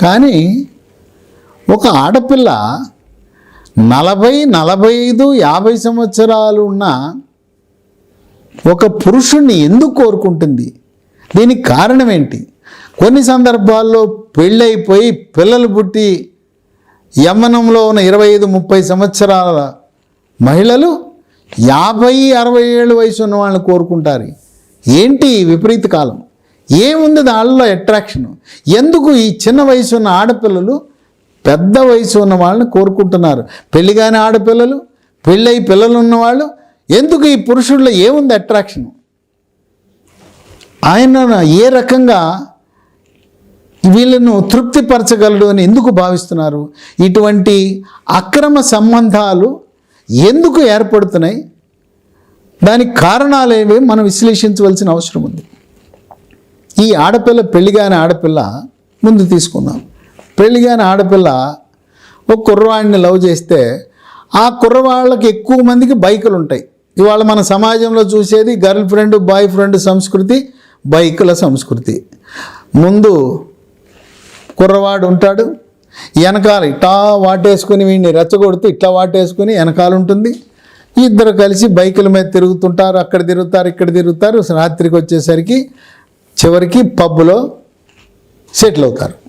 కానీ ఒక ఆడపిల్ల 40, 45, 50 సంవత్సరాలు ఉన్న ఒక పురుషుణ్ణి ఎందుకు కోరుకుంటుంది? దీనికి కారణం ఏంటి? కొన్ని సందర్భాల్లో పెళ్ళైపోయి పిల్లలు పుట్టి యవ్వనంలో ఉన్న 25, 30 సంవత్సరాల మహిళలు 50, 60 ఏళ్ళ వయసు ఉన్న వాళ్ళని కోరుకుంటారు. ఏంటి విపరీత కాలం? ఏముంది దానిలో అట్రాక్షన్? ఎందుకు ఈ చిన్న వయసు ఉన్న ఆడపిల్లలు పెద్ద వయసు ఉన్న వాళ్ళని కోరుకుంటున్నారు? పెళ్లి కాని ఆడపిల్లలు, పెళ్ళై పిల్లలు ఉన్నవాళ్ళు ఎందుకు ఈ పురుషుల్లో ఏముంది అట్రాక్షన్? ఆయన ఏ రకంగా వీళ్ళను తృప్తిపరచగలడు అని ఎందుకు భావిస్తున్నారు? ఇటువంటి అక్రమ సంబంధాలు ఎందుకు ఏర్పడుతున్నాయి? దానికి కారణాలు ఏవి మనం విశ్లేషించవలసిన అవసరం ఉంది. ఈ ఆడపిల్ల, పెళ్ళిగాని ఆడపిల్ల ముందు తీసుకుందాం. పెళ్ళిగాని ఆడపిల్ల ఒక కుర్రవాడిని లవ్ చేస్తే ఆ కుర్రవాళ్ళకి ఎక్కువ మందికి బైకులు ఉంటాయి. ఇవాళ మన సమాజంలో చూసేది గర్ల్ ఫ్రెండ్, బాయ్ ఫ్రెండ్ సంస్కృతి, బైకుల సంస్కృతి. ముందు కుర్రవాడు ఉంటాడు, వెనకాల ఇట్లా వాటేసుకుని వీడిని రెచ్చగొడుతూ ఇట్లా వాటేసుకుని వెనకాల ఉంటుంది. ఇద్దరు కలిసి బైకుల మీద తిరుగుతుంటారు, అక్కడ తిరుగుతారు, ఇక్కడ తిరుగుతారు. రాత్రికి వచ్చేసరికి చివరికి పబ్లో సెటిల్ అవుతారు.